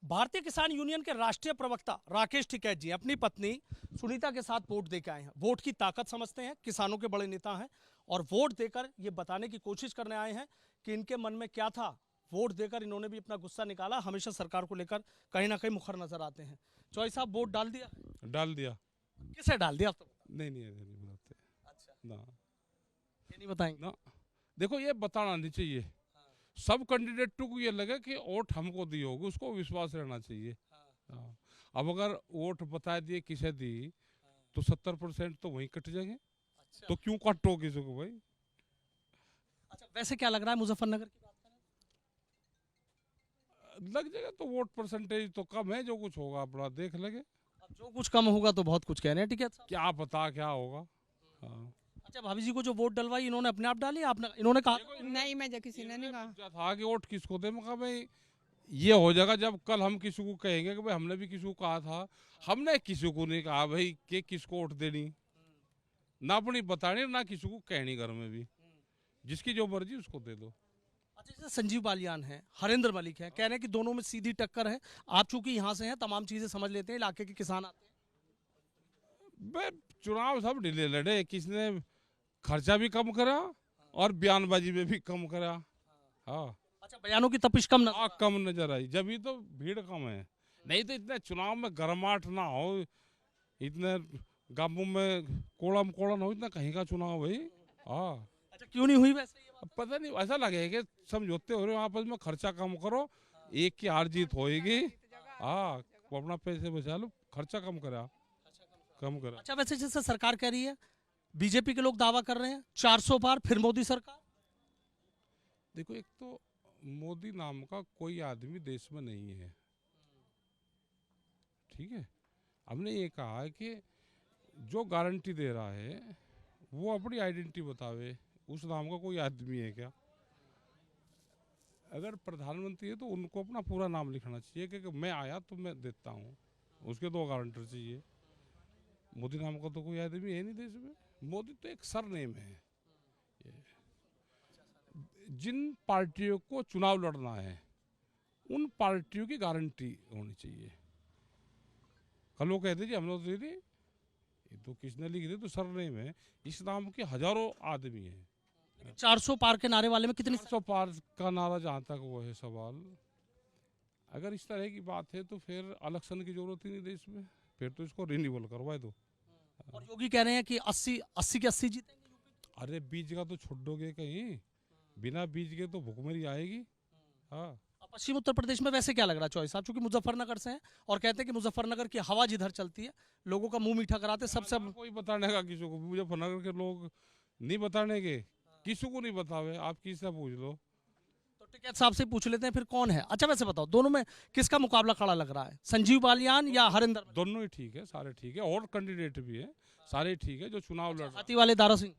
भारतीय किसान यूनियन के राष्ट्रीय प्रवक्ता राकेश टिकैत जी अपनी पत्नी सुनीता के साथ वोट देकर आए हैं। वोट की ताकत समझते हैं, किसानों के बड़े नेता हैं और वोट देकर ये बताने की कोशिश करने आए हैं कि इनके मन में क्या था। वोट देकर इन्होंने भी अपना गुस्सा निकाला। हमेशा सरकार को लेकर कहीं ना कहीं मुखर नजर आते हैं। चौधरी साहब, वोट डाल दिया? डाल दिया। किसे डाल दिया? आप तो नहीं बताते अच्छा, ना। ये नहीं बताएंगे ना, देखो ये बताना नहीं चाहिए। सब कैंडिडेट को ये लगे कि वोट हमको दी होगी, उसको विश्वास रहना चाहिए। हाँ। अब अगर वोट बता दिए किसे दी तो 70% तो वहीं कट जाएंगे। अच्छा। तो क्यों काटो किसी को भाई? अच्छा, वैसे क्या लग रहा है मुजफ्फरनगर की बात करें? लग जाएगा तो वोट परसेंटेज तो कम है, जो कुछ होगा अपना देख लेंगे। अब जो कुछ कम होगा तो बहुत कुछ कह रहे हैं। ठीक है साहब, क्या पता क्या होगा। हाँ। अच्छा, भाभी जी को जो वोट डलवाई इन्होंने अपने आप डाली? आपने, इन्होंने कहा? नहीं, मैं किसी ने नहीं कहा। पूछा था कि वोट किसको दे, मैं कहा भाई ये हो जाएगा जब कल हम किसी को कहेंगे कि भाई हमने भी किसी को कहा था। हमने किसी को नहीं कहा भाई कि किसको वोट देनी, ना अपनी बतानी ना किसी को कहनी। घर में भी जिसकी जो मर्जी उसको दे दो। अच्छा, जैसे संजीव बालियान है, हरेंद्र मलिक है, कह रहे हैं कि दोनों में सीधी टक्कर है। आप चूंकि यहाँ से हैं, तमाम चीजें समझ लेते हैं, इलाके के किसान आते हैं। भाई चुनाव सब ढीले लड़े, किसने खर्चा भी कम करा और बयानबाजी में भी कम करा। हाँ। अच्छा, बयानों की तपिश कम ना? कम नजर आई, जब ही तो भीड़ कम है। नहीं तो इतने चुनाव में गर्माहट ना हो, इतने गांवों में कोड़म कोड़ा ना हो, इतना कहीं का चुनाव भाई। हाँ। अच्छा, क्यों नहीं हुई वैसे ये बात? पता नहीं, ऐसा लगे कि समझौते हो रहे हो आपस में, खर्चा कम करो, एक की हार जीत होएगी। हाँ, वो अपना पैसे बचा लो, खर्चा कम करा। अच्छा, वैसे जैसे सरकार कह रही है, बीजेपी के लोग दावा कर रहे हैं 400 पार, फिर मोदी सरकार। देखो, एक तो मोदी नाम का कोई आदमी देश में नहीं है, ठीक है। हमने ये कहा है कि जो गारंटी दे रहा है वो अपनी आइडेंटिटी बतावे। उस नाम का कोई आदमी है क्या? अगर प्रधानमंत्री है तो उनको अपना पूरा नाम लिखना चाहिए कि मैं आया तो मैं देता हूँ, उसके दो गारंटर चाहिए। मोदी नाम का तो कोई आदमी है नहीं देश में। मोदी तो एक सरनेम है। जिन पार्टियों को चुनाव लड़ना है उन पार्टियों की गारंटी होनी चाहिए। कल वो कहते जी हमने तो दे दी, ये तो किसने लिख दी, तो सरनेम है। इस नाम के हजारों आदमी हैं। 400 पार के नारे वाले में कितनी? 400 पार का नारा जहाँ तक वो है सवाल, अगर इस तरह की बात है तो फिर इलेक्शन की जरूरत ही नहीं देश में, फिर तो इसको रिन्यूअल करवाए दो। और योगी कह रहे हैं कि 80 के 80 जीतेंगे। अरे बीज का तो छोड़ोगे कहीं, बिना बीज के तो भुखमरी आएगी। हाँ। अब पश्चिम उत्तर प्रदेश में वैसे क्या लग रहा है चौधरी साहब, चूंकि मुजफ्फरनगर से हैं और कहते हैं कि मुजफ्फरनगर की हवा जिधर चलती है लोगों का मुंह मीठा कराते सबसे। कोई बताने का किसी को, मुजफ्फरनगर के लोग नहीं बताने के, किसी को नहीं बतावे, आप किससे पूछ लो। तो टिकैत साहब से पूछ लेते हैं फिर कौन है। अच्छा, वैसे बताओ दोनों में किसका मुकाबला खड़ा लग रहा है, संजीव बालियान या हरेंद्र? दोनों ही ठीक है, सारे ठीक है, और कैंडिडेट भी है, सारे ठीक है जो चुनाव लड़ रहे हाथी वाले दारा सिंह?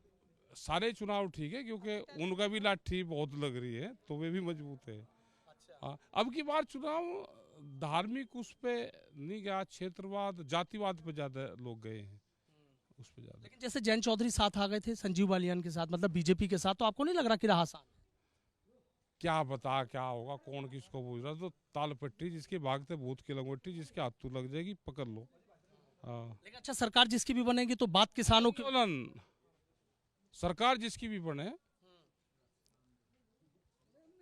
सारे चुनाव ठीक है, क्योंकि उनका भी लाठी बहुत लग रही है तो वे भी मजबूत है। हाँ, अब की बार चुनाव धार्मिक उस पे नहीं गया, क्षेत्रवाद जातिवाद पे ज्यादा लोग गए हैं, उस पे ज्यादा। लेकिन जैसे जयंत चौधरी साथ आ गए थे संजीव बालियान के साथ, मतलब बीजेपी के साथ, तो आपको नहीं लग रहा कि रहा आसान? क्या बता क्या होगा, कौन किसको पूछ रहा, तो ताल पट्टी, जिसके भागते भूत की लंगोटी, जिसके हाथों लग जाएगी पकड़ लो। हाँ। लेकिन अच्छा, सरकार जिसकी भी बनेगी तो बात किसानों की। आंदोलन, सरकार जिसकी भी बने,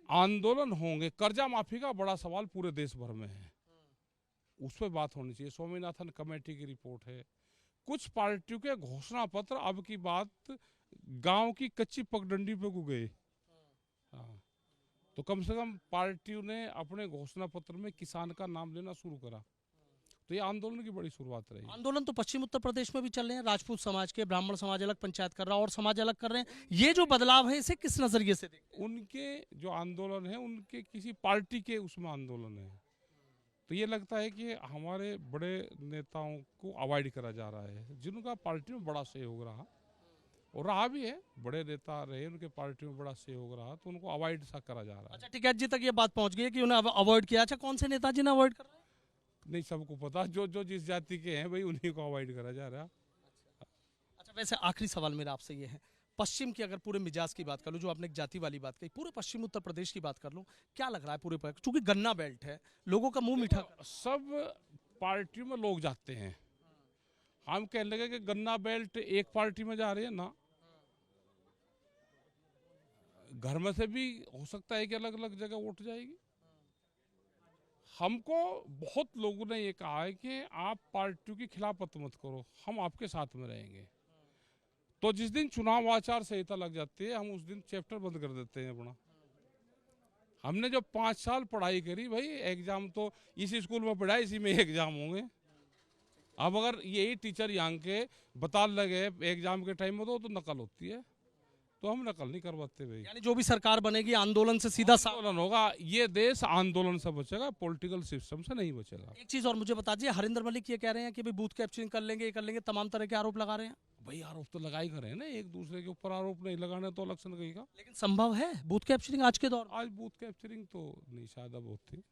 आंदोलन होंगे। कर्जा माफी का बड़ा सवाल पूरे देश भर में है, उस पर बात होनी चाहिए। स्वामीनाथन कमेटी की रिपोर्ट है, कुछ पार्टियों के घोषणा पत्र अब की बात गांव की कच्ची पगडंडी पे को गए। हाँ, तो कम से कम पार्टियों ने अपने घोषणा पत्र में किसान का नाम लेना शुरू करा, तो ये आंदोलन की बड़ी शुरुआत रही। आंदोलन तो पश्चिम उत्तर प्रदेश में भी चल रहे हैं, राजपूत समाज के, ब्राह्मण समाज अलग पंचायत कर रहा है और समाज अलग कर रहे हैं। ये जो बदलाव है इसे किस नजरिए से देखते हैं? उनके जो आंदोलन है उनके किसी पार्टी के उसमें आंदोलन है, तो ये लगता है कि हमारे बड़े नेताओं को अवॉइड करा जा रहा है, जिनका पार्टी में बड़ा सहयोग रहा और रहा भी है, बड़े नेता रहे, उनके पार्टी में बड़ा सहयोग रहा, तो उनको अवॉइड सा करा जा रहा है। अच्छा, टिकैत जी तक ये बात पहुंच गई है कि उन्हें अवॉइड किया। अच्छा, कौन से नेताजी ने अवॉइड कर रहे हैं? नहीं, सबको पता, जो जो जिस जाति के हैं भाई उन्हीं को अवॉइड करा जा रहा है। अच्छा, वैसे आखिरी सवाल मेरा आपसे ये है, पश्चिम की अगर पूरे मिजाज की बात कर लूं, जो आपने एक जाति वाली बात कही, पूरे पश्चिम उत्तर प्रदेश की बात कर लूं, क्या लग रहा है पूरे पर, चूंकि गन्ना बेल्ट है, लोगों का मुंह मीठा सब पार्टियों में लोग जाते हैं। हम कहने लगे कि गन्ना बेल्ट एक पार्टी में जा रही है ना, घर में से भी हो सकता है कि अलग अलग जगह वोट जाएगी। हमको बहुत लोगों ने ये कहा है कि आप पार्टियों की खिलाफत मत करो, हम आपके साथ में रहेंगे। तो जिस दिन चुनाव आचार संहिता लग जाती है, हम उस दिन चैप्टर बंद कर देते हैं अपना। हमने जो 5 साल पढ़ाई करी, भाई एग्जाम तो इसी स्कूल में पढ़ा, इसी में एग्जाम होंगे। अब अगर यही टीचर यहाँ के बता लगे एग्जाम के टाइम में तो नकल होती है, तो हम नकल नहीं करवाते भाई। यानी जो भी सरकार बनेगी आंदोलन से सीधा आंदोलन होगा, ये देश आंदोलन से बचेगा, पॉलिटिकल सिस्टम से नहीं बचेगा। एक चीज और मुझे बता दीजिए, हरिंदर मलिक ये कह रहे हैं कि भाई बूथ कैप्चरिंग कर लेंगे, ये कर लेंगे, तमाम तरह के आरोप लगा रहे हैं। भाई आरोप तो लगाई कर रहे हैं ना, एक दूसरे के ऊपर आरोप नहीं लगाने तो इलेक्शन कहेगा। लेकिन संभव है बूथ कैप्चरिंग आज के दौर में? आज बूथ कैप्चरिंग तो नहीं, शायद अब होती।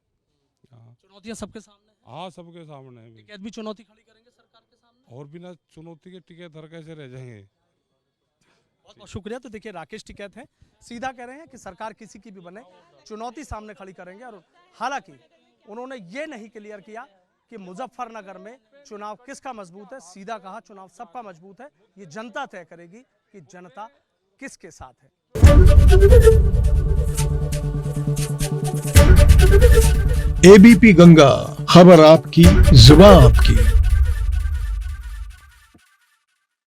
हाँ, चुनौतियां सबके सामने हैं। हाँ सबके सामने है। टिकैत भी चुनौती खड़ी करेंगे सरकार के सामने, और बिना चुनौती के टिकट धर कैसे रह जाएंगे। बहुत बहुत शुक्रिया। तो देखिए राकेश टिकैत हैं, सीधा कह रहे हैं कि सरकार किसी की भी बने चुनौती सामने खड़ी करेंगे। और हालांकि उन्होंने ये नहीं क्लियर किया कि मुजफ्फरनगर में चुनाव किसका मजबूत है, सीधा कहा चुनाव सबका मजबूत है, ये जनता तय करेगी कि जनता किसके साथ है। एबीपी गंगा, खबर आपकी, जुबान आपकी।